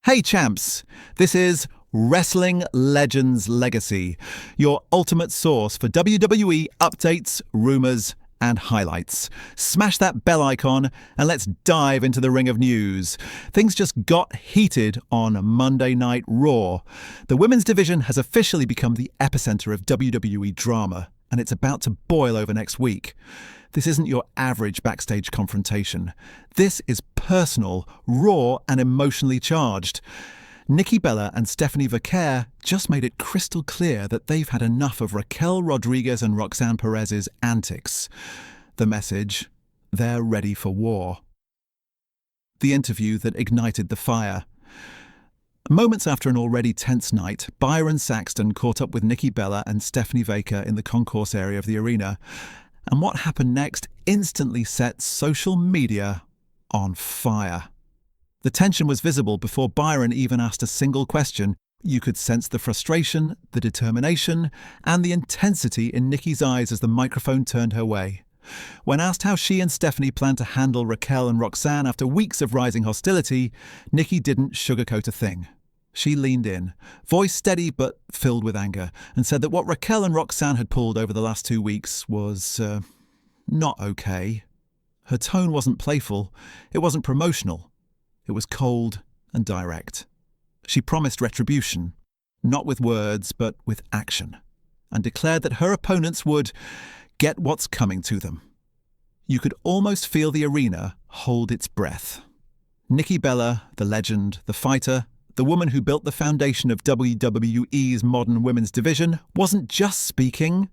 Hey champs, this is Wrestling Legends Legacy, your ultimate source for WWE updates, rumours and highlights. Smash that bell icon and let's dive into the ring of news. Things just got heated on Monday Night Raw. The women's division has officially become the epicenter of WWE drama, and it's about to boil over next week. This isn't your average backstage confrontation. This is personal, raw and emotionally charged. Nikki Bella and Stephanie Vaquer just made it crystal clear that they've had enough of Raquel Rodriguez and Roxanne Perez's antics. The message: they're ready for war. The interview that ignited the fire. Moments after an already tense night, Byron Saxton caught up with Nikki Bella and Stephanie Vaquer in the concourse area of the arena. And what happened next instantly set social media on fire. The tension was visible before Byron even asked a single question. You could sense the frustration, the determination, and the intensity in Nikki's eyes as the microphone turned her way. When asked how she and Stephanie planned to handle Raquel and Roxanne after weeks of rising hostility, Nikki didn't sugarcoat a thing. She leaned in, voice steady but filled with anger, and said that what Raquel and Roxanne had pulled over the last 2 weeks was not okay. Her tone wasn't playful, it wasn't promotional. It was cold and direct. She promised retribution, not with words but with action, and declared that her opponents would get what's coming to them. You could almost feel the arena hold its breath. Nikki Bella, the legend, the fighter, the woman who built the foundation of WWE's modern women's division, wasn't just speaking,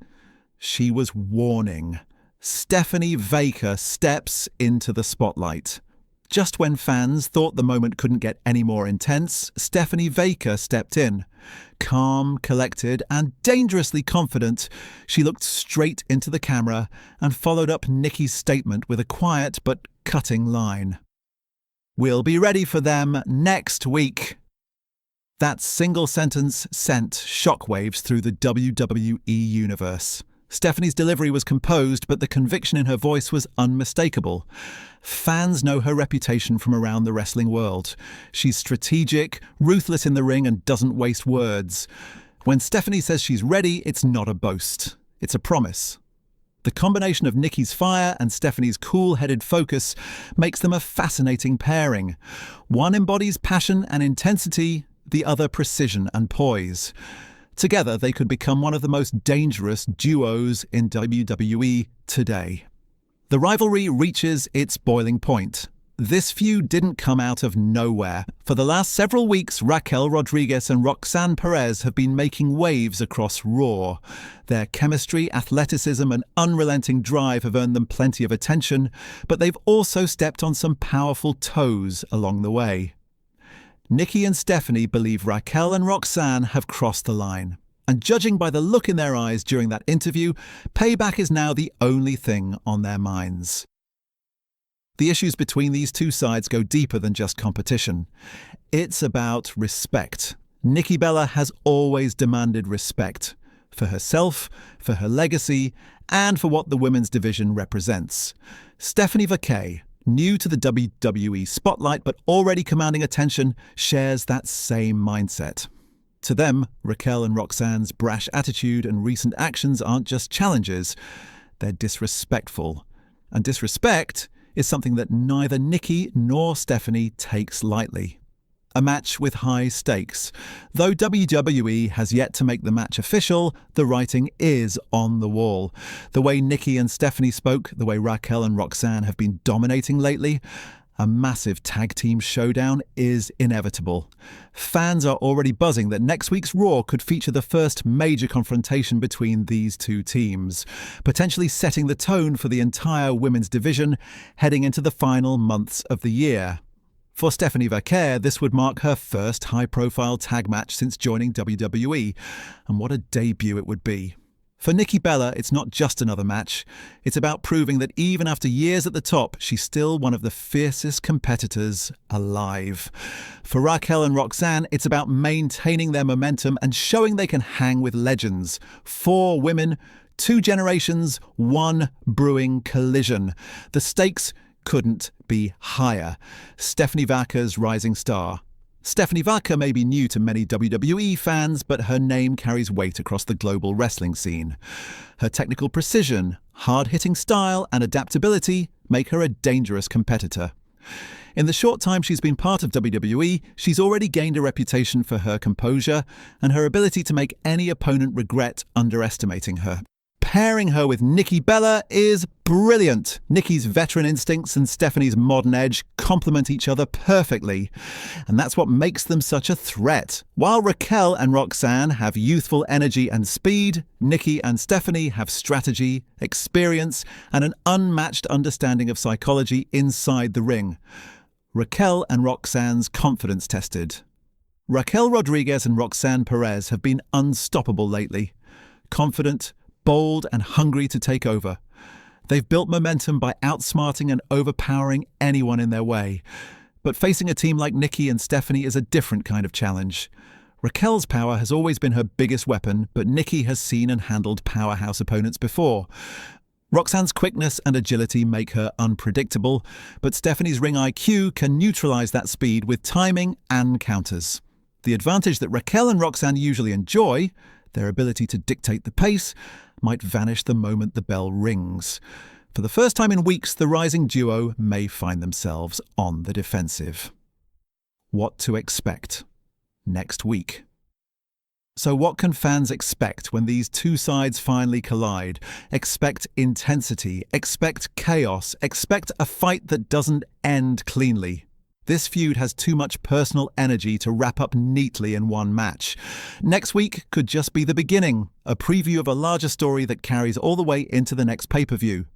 she was warning. Stephanie Vaquer steps into the spotlight. Just when fans thought the moment couldn't get any more intense, Stephanie Vaquer stepped in. Calm, collected, and dangerously confident, she looked straight into the camera and followed up Nikki's statement with a quiet but cutting line. "We'll be ready for them next week." That single sentence sent shockwaves through the WWE Universe. Stephanie's delivery was composed, but the conviction in her voice was unmistakable. Fans know her reputation from around the wrestling world. She's strategic, ruthless in the ring, and doesn't waste words. When Stephanie says she's ready, it's not a boast. It's a promise. The combination of Nikki's fire and Stephanie's cool-headed focus makes them a fascinating pairing. One embodies passion and intensity, the other precision and poise. Together, they could become one of the most dangerous duos in WWE today. The rivalry reaches its boiling point. This feud didn't come out of nowhere. For the last several weeks, Raquel Rodriguez and Roxanne Perez have been making waves across Raw. Their chemistry, athleticism, and unrelenting drive have earned them plenty of attention, but they've also stepped on some powerful toes along the way. Nikki and Stephanie believe Raquel and Roxanne have crossed the line. And judging by the look in their eyes during that interview, payback is now the only thing on their minds. The issues between these two sides go deeper than just competition. It's about respect. Nikki Bella has always demanded respect. For herself, for her legacy, and for what the women's division represents. Stephanie Vaquer, new to the WWE spotlight but already commanding attention, shares that same mindset. To them, Raquel and Roxanne's brash attitude and recent actions aren't just challenges, they're disrespectful. And disrespect is something that neither Nikki nor Stephanie takes lightly. A match with high stakes. Though WWE has yet to make the match official, the writing is on the wall. The way Nikki and Stephanie spoke, the way Raquel and Roxanne have been dominating lately, a massive tag team showdown is inevitable. Fans are already buzzing that next week's Raw could feature the first major confrontation between these two teams, potentially setting the tone for the entire women's division heading into the final months of the year. For Stephanie Vaquer, this would mark her first high-profile tag match since joining WWE, and what a debut it would be. For Nikki Bella, it's not just another match. It's about proving that even after years at the top, she's still one of the fiercest competitors alive. For Raquel and Roxanne, it's about maintaining their momentum and showing they can hang with legends. 4 women, 2 generations, 1 brewing collision. The stakes couldn't be higher. Stephanie Vaquer's rising star. Stephanie Vaquer may be new to many WWE fans, but her name carries weight across the global wrestling scene. Her technical precision, hard-hitting style, and adaptability make her a dangerous competitor. In the short time she's been part of WWE, she's already gained a reputation for her composure and her ability to make any opponent regret underestimating her. Pairing her with Nikki Bella is brilliant. Nikki's veteran instincts and Stephanie's modern edge complement each other perfectly, and that's what makes them such a threat. While Raquel and Roxanne have youthful energy and speed, Nikki and Stephanie have strategy, experience, and an unmatched understanding of psychology inside the ring. Raquel and Roxanne's confidence tested. Raquel Rodriguez and Roxanne Perez have been unstoppable lately. Confident, bold, and hungry to take over. They've built momentum by outsmarting and overpowering anyone in their way. But facing a team like Nikki and Stephanie is a different kind of challenge. Raquel's power has always been her biggest weapon, but Nikki has seen and handled powerhouse opponents before. Roxanne's quickness and agility make her unpredictable, but Stephanie's ring IQ can neutralize that speed with timing and counters. The advantage that Raquel and Roxanne usually enjoy, their ability to dictate the pace, might vanish the moment the bell rings. For the first time in weeks, the rising duo may find themselves on the defensive. What to expect next week? So what can fans expect when these two sides finally collide? Expect intensity, expect chaos, expect a fight that doesn't end cleanly. This feud has too much personal energy to wrap up neatly in one match. Next week could just be the beginning, a preview of a larger story that carries all the way into the next pay-per-view.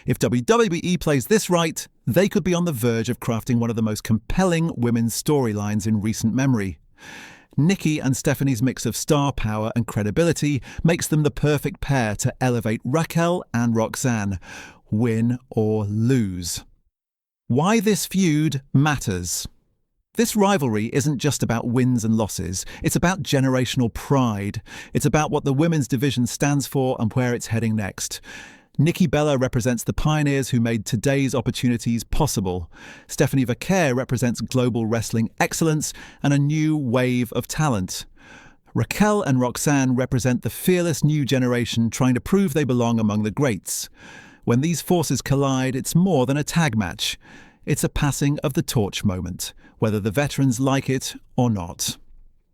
If WWE plays this right, they could be on the verge of crafting one of the most compelling women's storylines in recent memory. Nikki and Stephanie's mix of star power and credibility makes them the perfect pair to elevate Raquel and Roxanne, win or lose. Why this feud matters. This rivalry isn't just about wins and losses, it's about generational pride. It's about what the women's division stands for and where it's heading next. Nikki Bella represents the pioneers who made today's opportunities possible. Stephanie Vaquer represents global wrestling excellence and a new wave of talent. Raquel and Roxanne represent the fearless new generation trying to prove they belong among the greats. When these forces collide, it's more than a tag match. It's a passing of the torch moment, whether the veterans like it or not.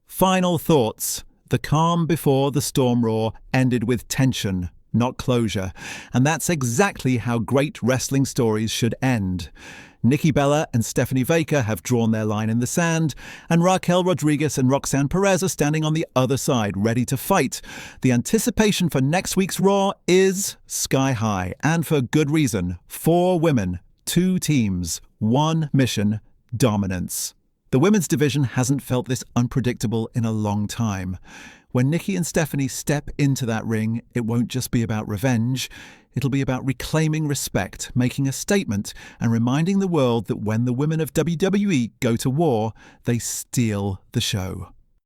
Final thoughts. The calm before the storm roar ended with tension, not closure. And that's exactly how great wrestling stories should end. Nikki Bella and Stephanie Vaquer have drawn their line in the sand, and Raquel Rodriguez and Roxanne Perez are standing on the other side, ready to fight. The anticipation for next week's Raw is sky high, and for good reason. 4 women, 2 teams, 1 mission, dominance. The women's division hasn't felt this unpredictable in a long time. When Nikki and Stephanie step into that ring, it won't just be about revenge. It'll be about reclaiming respect, making a statement, and reminding the world that when the women of WWE go to war, they steal the show.